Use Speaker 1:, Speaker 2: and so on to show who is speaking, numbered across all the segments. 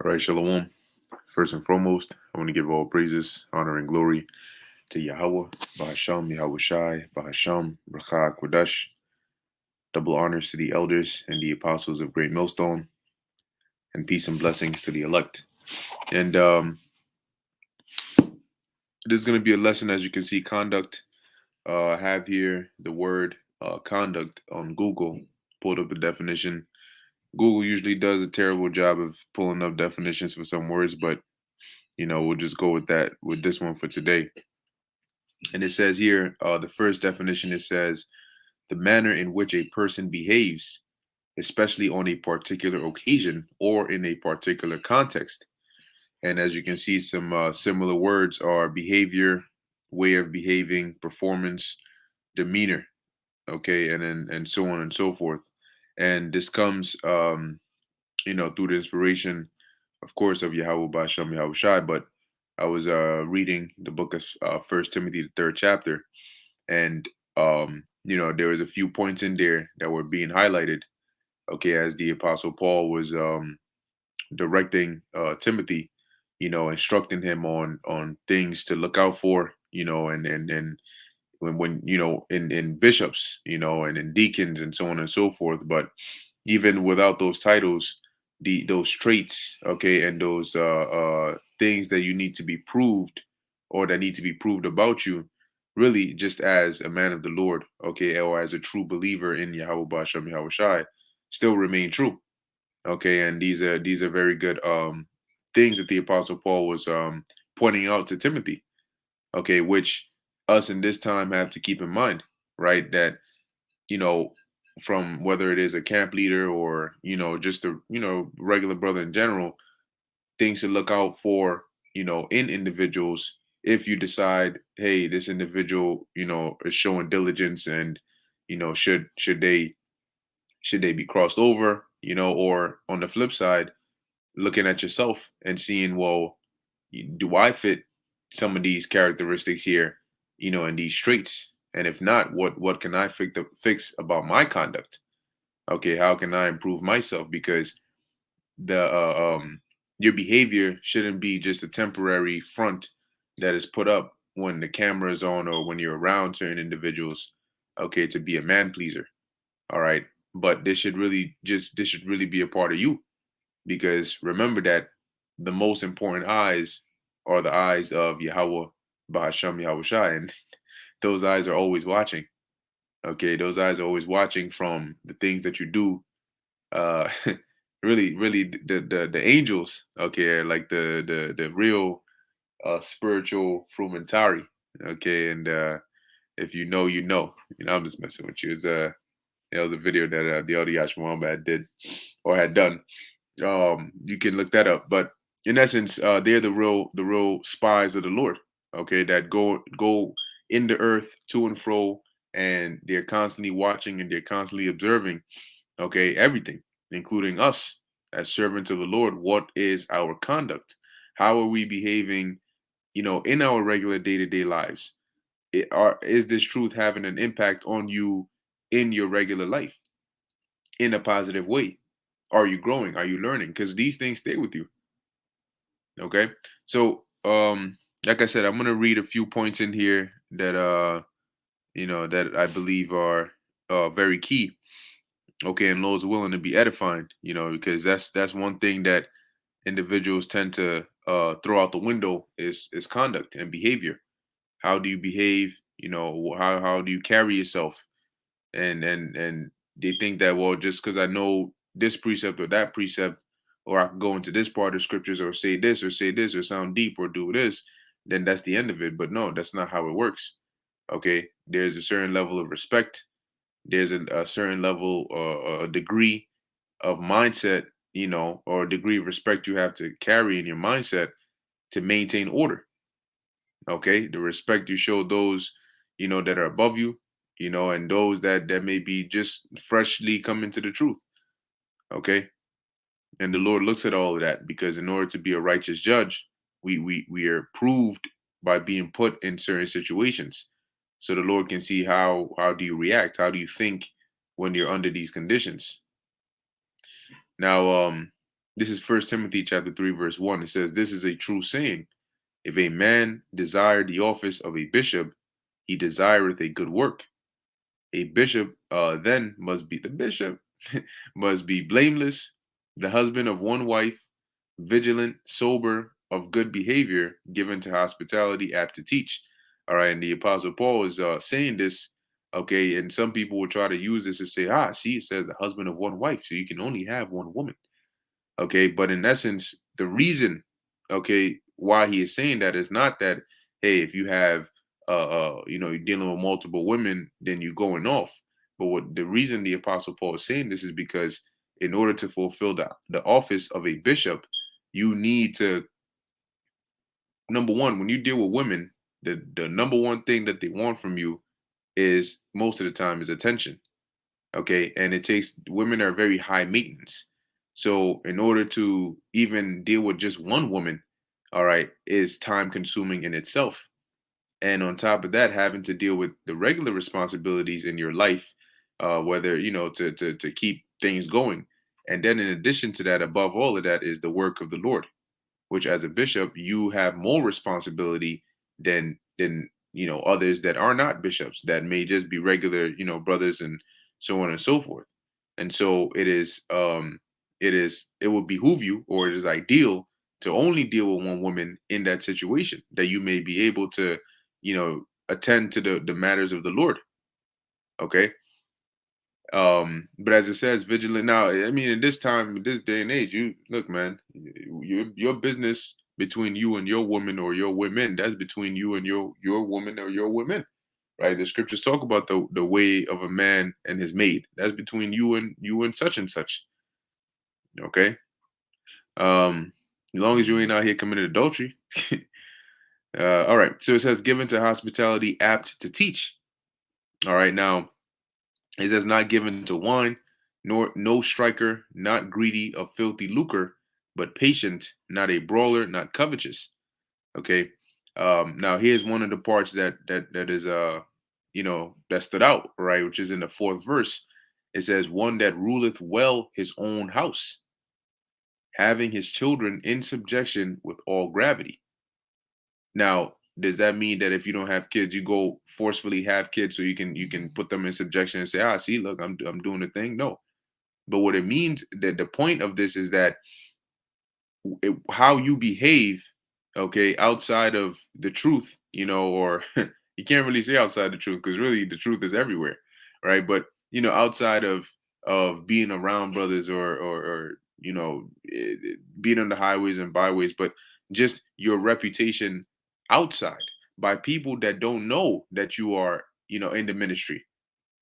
Speaker 1: All right, Shalom. First and foremost, I want to give all praises, honor, and glory to Yahweh, Bahasham, Yahweh Shai, Bahasham, Rakha Kodash. Double honors to the elders and the apostles of Great Millstone, and peace and blessings to the elect. And this is going to be a lesson, as you can see, conduct. I have here the word conduct on Google. Pulled up a definition. Google usually does a terrible job of pulling up definitions for some words, but we'll just go with that with this one for today. And it says here, the first definition, it says the manner in which a person behaves, especially on a particular occasion or in a particular context. And as you can see, some similar words are behavior, way of behaving, performance, demeanor, okay, and so on and so forth. And this comes, through the inspiration, of course, of Yahweh Basham Yahweh Shai. But I was reading the book of First Timothy, the third chapter, and there was a few points in there that were being highlighted. Okay, as the Apostle Paul was directing Timothy, instructing him on things to look out for, and when in bishops, and in deacons and so on and so forth. But even without those titles, those traits, okay, and those things that you need to be proved or that need to be proved about you, really just as a man of the Lord, okay, or as a true believer in Yahweh Basham Yahweh Shai, still remain true. Okay, and these are very good things that the Apostle Paul was pointing out to Timothy. Okay, which us in this time have to keep in mind, right? That you know, from whether it is a camp leader or just a regular brother in general, things to look out for, in individuals. If you decide, hey, this individual, is showing diligence, and should they be crossed over, or on the flip side, looking at yourself and seeing, well, do I fit some of these characteristics here, and these traits? And if not, what can I fix about my conduct? Okay, how can I improve myself? Because the your behavior shouldn't be just a temporary front that is put up when the camera is on or when you're around certain individuals. Okay, to be a man pleaser. All right, but this should really be a part of you, because remember that the most important eyes are the eyes of Yahweh Bahasham Yahweh Shai, and those eyes are always watching. Okay, those eyes are always watching from the things that you do. Uh, really, the angels. Okay, are like the real spiritual frumentari. Okay, and if you know, you know. I'm just messing with you. It was a video that the Yash Muhammad did or had done. You can look that up. But in essence, they're the real spies of the Lord. Okay, that go in the earth to and fro, and they're constantly watching and they're constantly observing. Okay, everything, including us as servants of the Lord. What is our conduct? How are we behaving? In our regular day-to-day lives. Is this truth having an impact on you in your regular life in a positive way? Are you growing? Are you learning? Because these things stay with you. Okay. So, like I said, I'm gonna read a few points in here that that I believe are very key. Okay, and Lord's willing to be edifying. Because that's one thing that individuals tend to throw out the window is conduct and behavior. How do you behave? How do you carry yourself? And they think that, well, just because I know this precept or that precept, or I can go into this part of scriptures or say this or sound deep or do this, then that's the end of it. But no, that's not how it works. Okay, there's a certain level of respect. There's a certain level, a degree of mindset, or a degree of respect you have to carry in your mindset to maintain order. Okay, the respect you show those, that are above you, and those that may be just freshly coming to the truth. Okay, and the Lord looks at all of that, because in order to be a righteous judge, we are proved by being put in certain situations, so the Lord can see how do you react, how do you think when you're under these conditions. Now, this is First Timothy chapter 3 verse 1. It says, "This is a true saying: If a man desire the office of a bishop, he desireth a good work. A bishop then must be the bishop must be blameless, the husband of one wife, vigilant, sober, of good behavior, given to hospitality, apt to teach." All right, and the Apostle Paul is saying this. Okay, and some people will try to use this to say, see, it says the husband of one wife, so you can only have one woman. Okay, but in essence, the reason, okay, why he is saying that is not that, hey, if you have you're dealing with multiple women, then you're going off. But what the reason the Apostle Paul is saying this is because in order to fulfill the office of a bishop, you need to, number one, when you deal with women, the number one thing that they want from you is, most of the time, is attention. Okay, and it takes, women are very high maintenance, so in order to even deal with just one woman, all right, is time consuming in itself. And on top of that, having to deal with the regular responsibilities in your life, whether, to keep things going. And then in addition to that, above all of that, is the work of the Lord, which, as a bishop, you have more responsibility than others that are not bishops, that may just be regular, brothers, and so on and so forth. And so it would behoove you, or it is ideal, to only deal with one woman in that situation, that you may be able to, attend to the matters of the Lord. Okay. But as it says, vigilant. Now, I mean, in this time, in this day and age, you look, man, your business between you and your woman, or your women, that's between you and your woman or your women, right? The scriptures talk about the way of a man and his maid. That's between you and such and such. Okay. As long as you ain't out here committing adultery. All right. So it says, given to hospitality, apt to teach. All right. Now, it says, not given to wine, nor no striker, not greedy of filthy lucre, but patient, not a brawler, not covetous. Okay. Now here's one of the parts that is that stood out, right, which is in the fourth verse. It says, one that ruleth well his own house, having his children in subjection with all gravity. Now, does that mean that if you don't have kids, you go forcefully have kids so you can put them in subjection and say, see, look, I'm doing the thing? No. But what it means, that the point of this is that how you behave, okay, outside of the truth, or you can't really say outside the truth, because really the truth is everywhere, right? But outside of being around brothers, or being on the highways and byways, but just your reputation outside, by people that don't know that you are, in the ministry.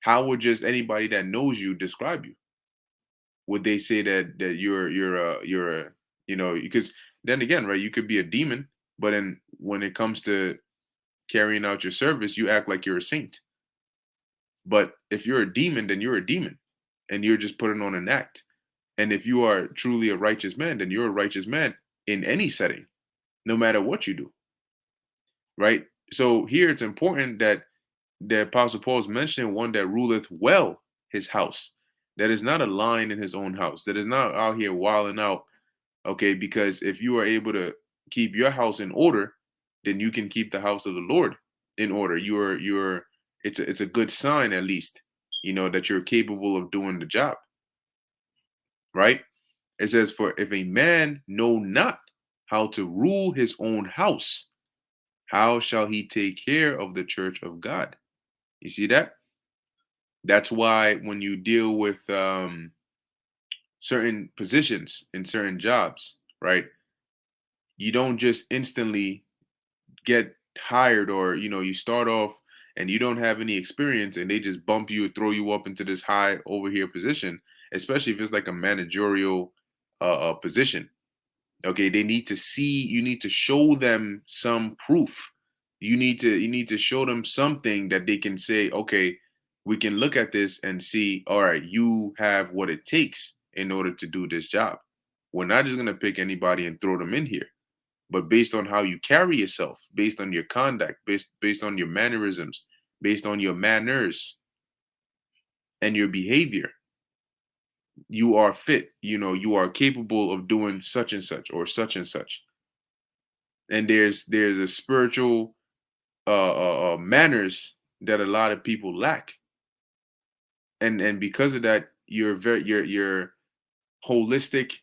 Speaker 1: How would just anybody that knows you describe you? Would they say that you're a because then again, right, you could be a demon, but then when it comes to carrying out your service, you act like you're a saint. But if you're a demon, then you're a demon, and you're just putting on an act. And if you are truly a righteous man, then you're a righteous man in any setting, no matter what you do, right? So here it's important that the Apostle Paul is mentioning one that ruleth well his house, that is not a lion in his own house, that is not out here wilding out. Okay, because if you are able to keep your house in order, then you can keep the house of the Lord in order. You're it's a good sign, at least, that you're capable of doing the job, right? It says, for if a man know not how to rule his own house, how shall he take care of the church of God? You see that? That's why when you deal with certain positions in certain jobs, right? You don't just instantly get hired, or you start off and you don't have any experience, and they just bump you, throw you up into this high over here position, especially if it's like a managerial position. Okay, they need to see, you need to show them some proof. You need to show them something that they can say, okay, we can look at this and see, all right, you have what it takes in order to do this job. We're not just gonna pick anybody and throw them in here, but based on how you carry yourself, based on your conduct, based on your mannerisms, based on your manners and your behavior, you are fit. You are capable of doing such and such or such and such. And there's a spiritual manners that a lot of people lack, and because of that, your holistic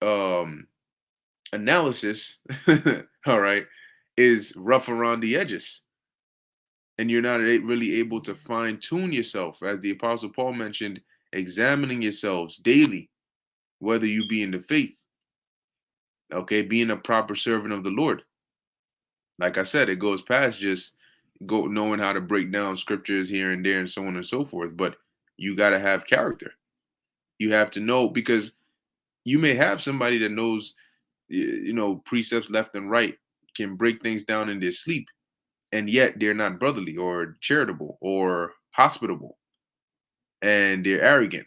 Speaker 1: um analysis, all right, is rough around the edges, and you're not really able to fine tune yourself, as the Apostle Paul mentioned, examining yourselves daily, whether you be in the faith, okay, being a proper servant of the Lord. Like I said, it goes past just go knowing how to break down scriptures here and there and so on and so forth, but you got to have character. You have to know, because you may have somebody that knows precepts left and right, can break things down in their sleep, and yet they're not brotherly or charitable or hospitable, and they're arrogant,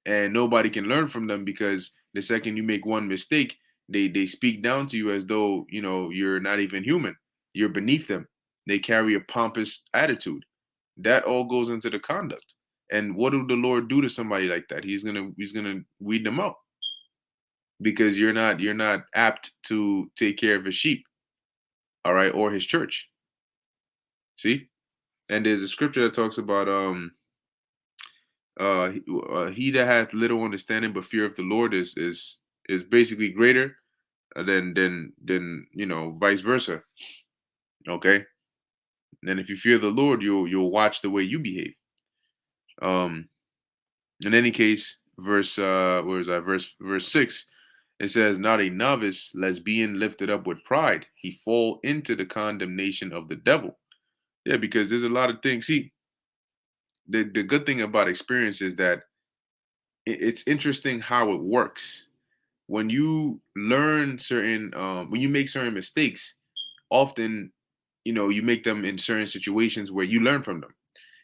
Speaker 1: and nobody can learn from them, because the second you make one mistake, they speak down to you as though you're not even human, you're beneath them. They carry a pompous attitude. That all goes into the conduct. And what do the Lord do to somebody like that? He's gonna weed them out, because you're not apt to take care of his sheep, all right, or his church. See? And there's a scripture that talks about he that hath little understanding but fear of the Lord is basically greater than vice versa. Okay? And if you fear the Lord, you'll watch the way you behave. Um in any case, where is that? Verse 6, it says, not a novice, lest being lifted up with pride, he fall into the condemnation of the devil. Yeah, because there's a lot of things. See, the good thing about experience is that it's interesting how it works. When you learn certain when you make certain mistakes, often you make them in certain situations where you learn from them.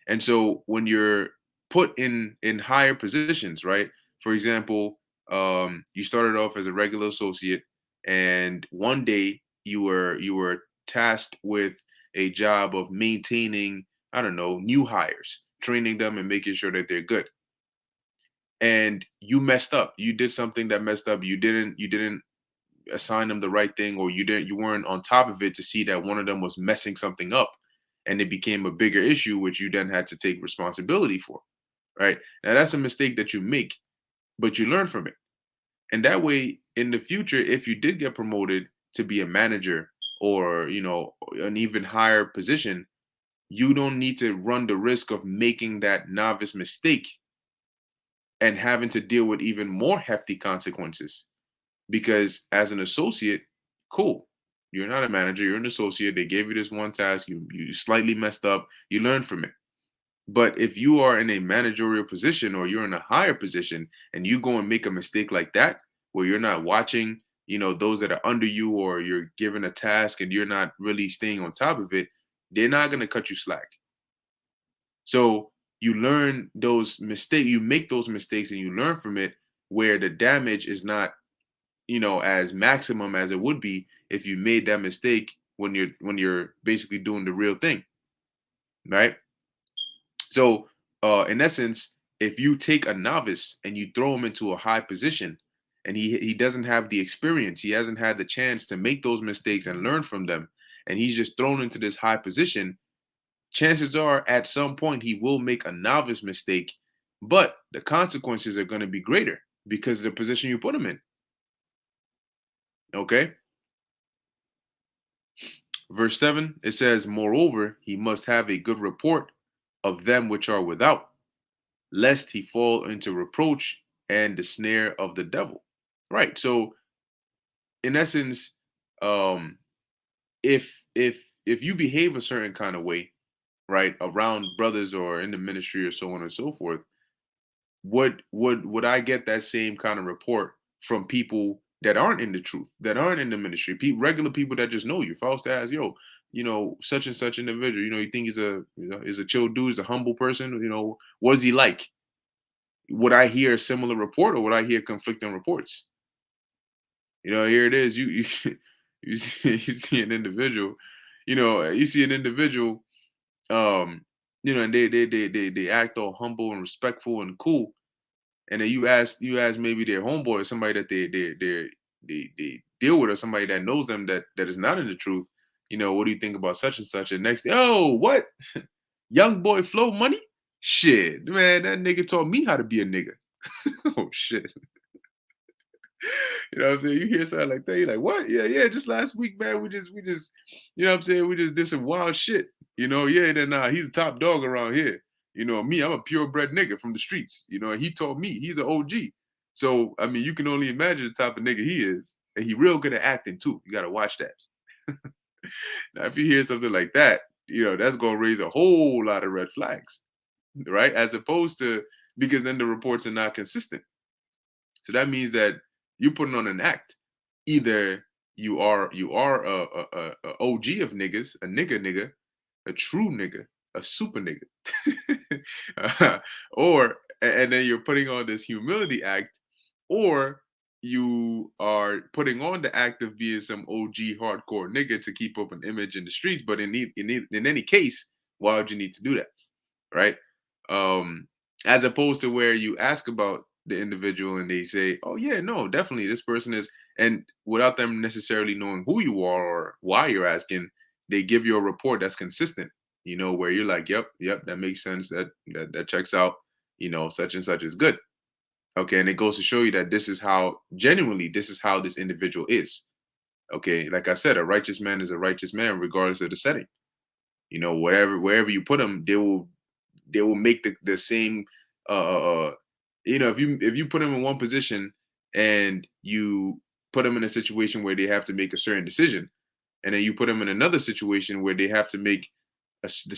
Speaker 1: And so when you're put in higher positions, right? For example, you started off as a regular associate, and one day you were tasked with a job of maintaining, I don't know, new hires, training them and making sure that they're good. And you messed up. You did something that messed up. You didn't assign them the right thing, or you weren't on top of it to see that one of them was messing something up, and it became a bigger issue, which you then had to take responsibility for. Right? Now that's a mistake that you make, but you learn from it. And that way, in the future, if you did get promoted to be a manager, or an even higher position, you don't need to run the risk of making that novice mistake and having to deal with even more hefty consequences. Because as an associate, cool, you're not a manager, you're an associate. They gave you this one task, you slightly messed up, you learn from it. But if you are in a managerial position, or you're in a higher position, and you go and make a mistake like that, where you're not watching, those that are under you, or you're given a task and you're not really staying on top of it, they're not going to cut you slack. So you learn those mistakes, you make those mistakes, and you learn from it, where the damage is not, as maximum as it would be if you made that mistake when you're basically doing the real thing, right? So, in essence, if you take a novice and you throw him into a high position, and he doesn't have the experience, he hasn't had the chance to make those mistakes and learn from them, and he's just thrown into this high position, chances are at some point he will make a novice mistake, but the consequences are going to be greater because of the position you put him in. Okay? Verse 7, it says, moreover, he must have a good report of them which are without, lest he fall into reproach and the snare of the devil. Right. So, in essence, um, if you behave a certain kind of way, right, around brothers or in the ministry or so on and so forth, would I get that same kind of report from people that aren't in the truth, that aren't in the ministry, regular people that just know you? If I was to ask, yo, such and such individual, you think he's a chill dude, he's a humble person, what is he like? Would I hear a similar report, or would I hear conflicting reports? Here it is. You you see, you see an individual, you see an individual, um, and they act all humble and respectful and cool, and then you ask maybe their homeboy or somebody that they deal with, or somebody that knows them that is not in the truth. What do you think about such and such? And next, oh, what young boy flow money? Shit, man, that nigga taught me how to be a nigga. Oh shit. You know what I'm saying? You hear something like that, you're like, what? Yeah, yeah. Just last week, man, we just, you know what I'm saying? We just did some wild shit. Yeah, then he's a top dog around here. Me, I'm a purebred nigga from the streets. And he told me he's an OG. So I mean, you can only imagine the type of nigga he is. And he real good at acting too. You gotta watch that. Now, if you hear something like that, that's gonna raise a whole lot of red flags, right? As opposed to, because then the reports are not consistent. So that means that you're putting on an act. Either you are a OG of niggas, a nigga, a true nigga, a super nigga, or and then you're putting on this humility act, or you are putting on the act of being some OG hardcore nigga to keep up an image in the streets. But in any case, why would you need to do that, right? Um, as opposed to where you ask about the individual and they say, "Oh yeah, no, definitely this person is," and without them necessarily knowing who you are or why you're asking, they give you a report that's consistent. Where you're like, "Yep, yep, that makes sense. That checks out. Such and such is good." Okay, and it goes to show you that this is how genuinely this is how this individual is. Okay, like I said, a righteous man is a righteous man regardless of the setting. Whatever wherever you put them, they will make the same if you put them in one position and you put them in a situation where they have to make a certain decision, and then you put them in another situation where they have to make the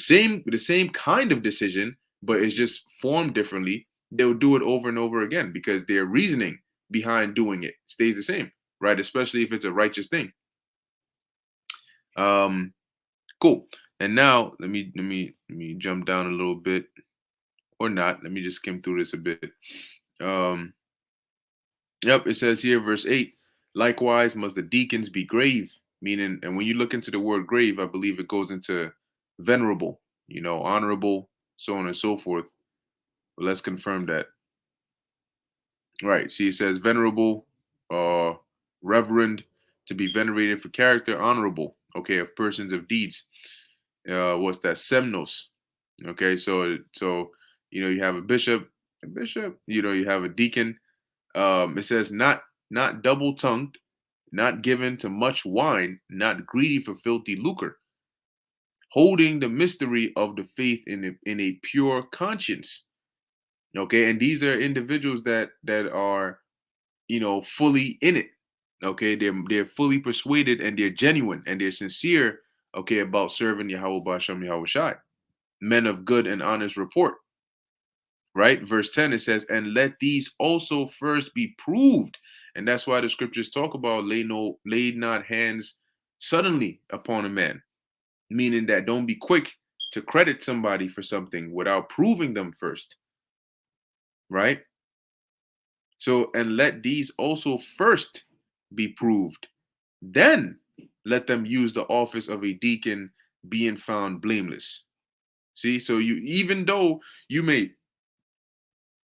Speaker 1: same kind of decision, but it's just formed differently, they'll do it over and over again because their reasoning behind doing it stays the same, right? Especially if it's a righteous thing. um cool. And now let me jump down a little bit, or not. Let me just skim through this a bit. Um, yep, it says here, verse 8, likewise must the deacons be grave, meaning, and when you look into the word grave, I believe it goes into venerable, honorable, so on and so forth. But let's confirm that. Right. See, it says venerable, uh, reverend, to be venerated for character, honorable, okay, of persons of deeds. What's that? Semnos. Okay, so you have a bishop, you have a deacon. It says not double tongued, not given to much wine, not greedy for filthy lucre, holding the mystery of the faith in a pure conscience. Okay, and these are individuals that are fully in it. Okay, they're fully persuaded and they're genuine and they're sincere. Okay, about serving Yahweh Bashem Yahweh Shai, men of good and honest report. Right? Verse 10, it says, and let these also first be proved. And that's why the scriptures talk about lay not hands suddenly upon a man, meaning that don't be quick to credit somebody for something without proving them first. Right? So, and let these also first be proved. Then let them use the office of a deacon, being found blameless. See, so even though you may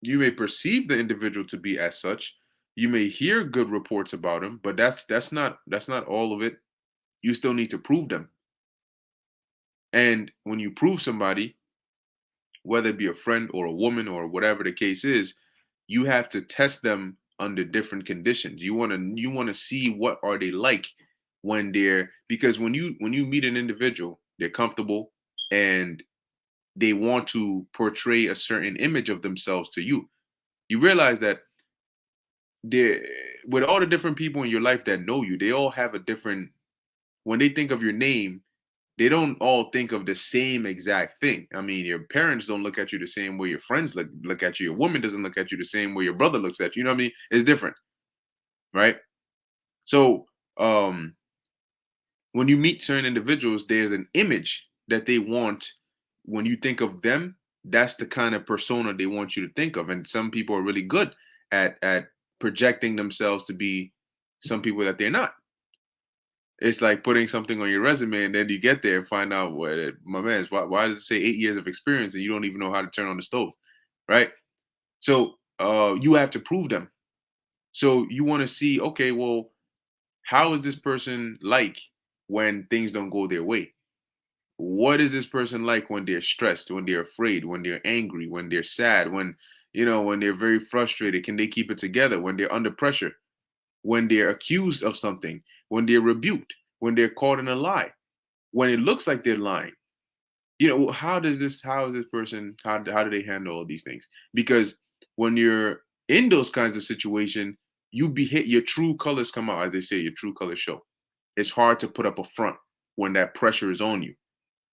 Speaker 1: you may perceive the individual to be as such, you may hear good reports about him, but that's not all of it. You still need to prove them. And when you prove somebody, whether it be a friend or a woman or whatever the case is, you have to test them under different conditions. You want to see what are they like when they're, because when you meet an individual, they're comfortable and they want to portray a certain image of themselves to you. You realize that there, with all the different people in your life that know you, they all have a different When they think of your name, they don't all think of the same exact thing. I mean, your parents don't look at you the same way your friends look at you. Your woman doesn't look at you the same way your brother looks at you. You know what I mean? It's different, right? So when you meet certain individuals, there's an image that they want. When you think of them, that's the kind of persona they want you to think of. And some people are really good at projecting themselves to be some people that they're not. It's like putting something on your resume and then you get there and find out what my man, why does it say 8 years of experience and you don't even know how to turn on the stove, right? So you have to prove them. So you want to see, okay, well, how is this person like when things don't go their way? What is this person like when they're stressed, when they're afraid, when they're angry, when they're sad, when when they're very frustrated? Can they keep it together when they're under pressure? When they're accused of something, when they're rebuked, when they're caught in a lie, when it looks like they're lying. How is this person, how do they handle all these things? Because when you're in those kinds of situation, you be hit, your true colors come out, as they say, your true colors show. It's hard to put up a front when that pressure is on you.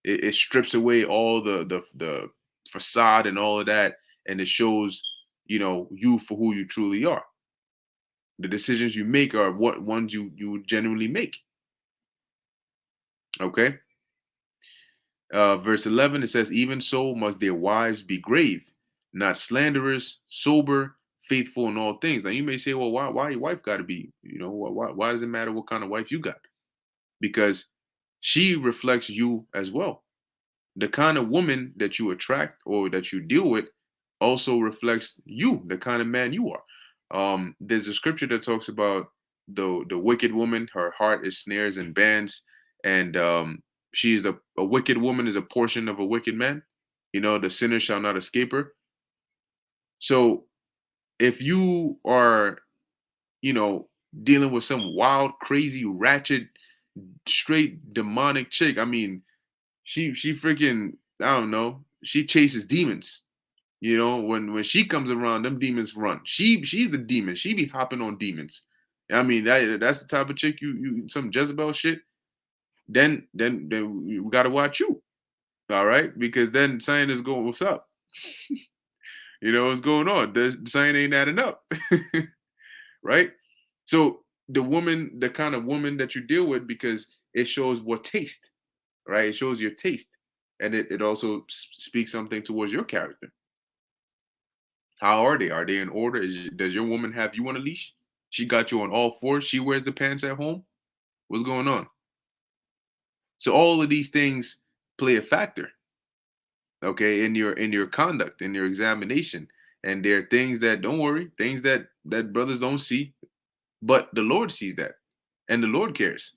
Speaker 1: It strips away all the facade and all of that, and it shows, you for who you truly are. The decisions you make are what ones you genuinely make. Okay. Verse 11, it says, even so must their wives be grave, not slanderers, sober, faithful in all things. Now you may say, well, why your wife got to be, why does it matter what kind of wife you got? Because she reflects you as well. The kind of woman that you attract or that you deal with also reflects you, the kind of man you are. There's a scripture that talks about the wicked woman, her heart is snares and bands, and she is a wicked woman is a portion of a wicked man. The sinner shall not escape her. So if you are, you know, dealing with some wild, crazy, ratchet, straight demonic chick, I mean, she freaking, I don't know, she chases demons. When she comes around, them demons run. She's the demon. She be hopping on demons. I mean, that's the type of chick you some Jezebel shit. Then we gotta watch you. All right, because then sign is going, what's up? What's going on? The sign ain't adding up, right? So the kind of woman that you deal with, because it shows what taste, right? It shows your taste, and it also speaks something towards your character. How are they? Are they in order? Does your woman have you on a leash? She got you on all fours. She wears the pants at home. What's going on? So all of these things play a factor, okay, in your conduct, in your examination. And there are things that, don't worry, things that brothers don't see, but the Lord sees that, and the Lord cares.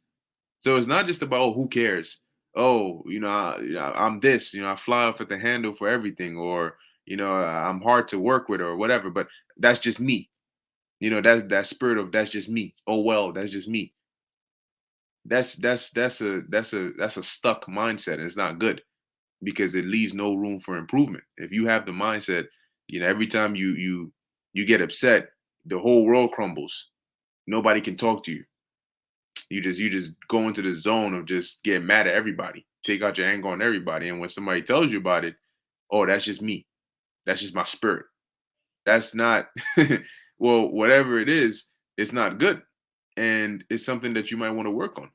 Speaker 1: So it's not just about, oh, who cares. Oh, I'm this. I fly off at the handle for everything, or I'm hard to work with, or whatever. But that's just me. That's that spirit of, that's just me. Oh well, that's just me. That's a stuck mindset, and it's not good, because it leaves no room for improvement. If you have the mindset, every time you get upset, the whole world crumbles. Nobody can talk to you. You just go into the zone of just getting mad at everybody. Take out your anger on everybody, and when somebody tells you about it, oh, that's just me. That's just my spirit. That's not well, whatever it is, it's not good. And it's something that you might want to work on.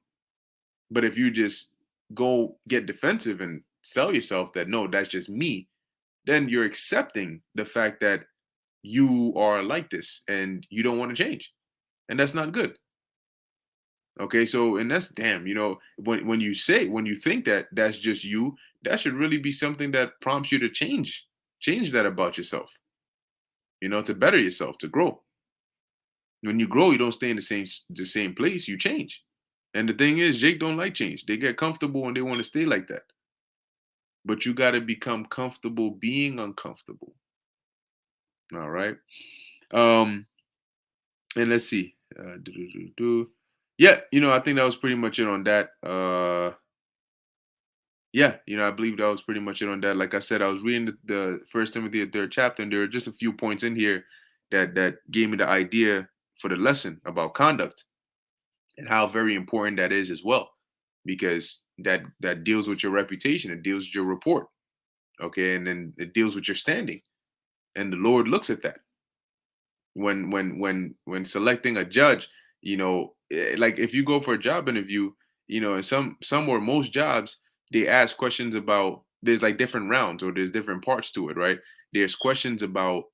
Speaker 1: But if you just go get defensive and sell yourself that, no, that's just me, then you're accepting the fact that you are like this and you don't want to change. And that's not good. Okay, so, and that's, damn, when you think that that's just you, that should really be something that prompts you to change that about yourself, to better yourself, to grow. When you grow, you don't stay in the same place, you change. And the thing is, Jake don't like change. They get comfortable and they want to stay like that. But you got to become comfortable being uncomfortable. All right. Um, and let's see. Yeah, I think that was pretty much it on that. Yeah, I believe that was pretty much it on that. Like I said, I was reading the First Timothy, the third chapter, and there are just a few points in here that gave me the idea for the lesson about conduct and how very important that is as well. because that deals with your reputation, it deals with your report, okay, and then it deals with your standing, and the Lord looks at that when selecting a judge. Like if you go for a job interview, and some or most jobs, they ask questions about, there's like different rounds, or there's different parts to it, right? There's questions about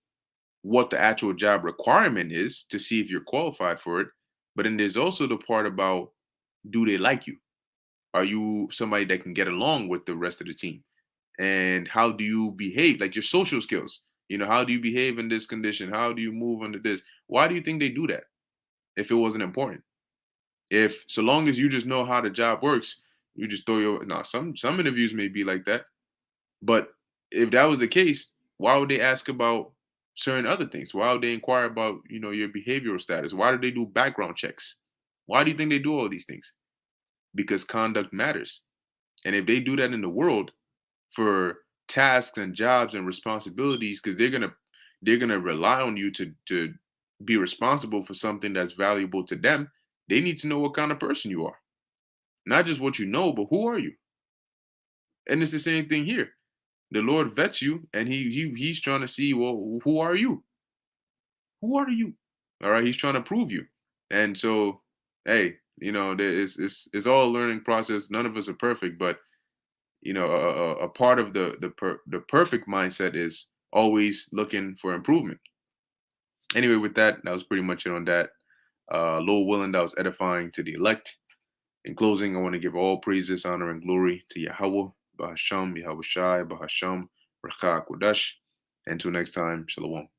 Speaker 1: what the actual job requirement is to see if you're qualified for it. But then there's also the part about, do they like you? Are you somebody that can get along with the rest of the team? And how do you behave? Like your social skills. How do you behave in this condition? How do you move under this? Why do you think they do that if it wasn't important? If so long as you just know how the job works, you just throw your now some interviews may be like that. But if that was the case, why would they ask about certain other things? Why would they inquire about, your behavioral status? Why do they do background checks? Why do you think they do all these things? Because conduct matters. And if they do that in the world for tasks and jobs and responsibilities, because they're gonna rely on you to be responsible for something that's valuable to them, they need to know what kind of person you are. Not just what you know, but who are you? And it's the same thing here. The Lord vets you, and he's trying to see, well, who are you? Who are you? All right, he's trying to prove you. And so, hey, it's all a learning process. None of us are perfect, but a part of the perfect mindset is always looking for improvement. Anyway, with that, that was pretty much it on that. Lord willing, that was edifying to the elect. In closing, I want to give all praises, honor, and glory to Yahweh, Bahasham, Yahweh Shai, Bahasham, Rakah Kodash. Until next time, Shalom.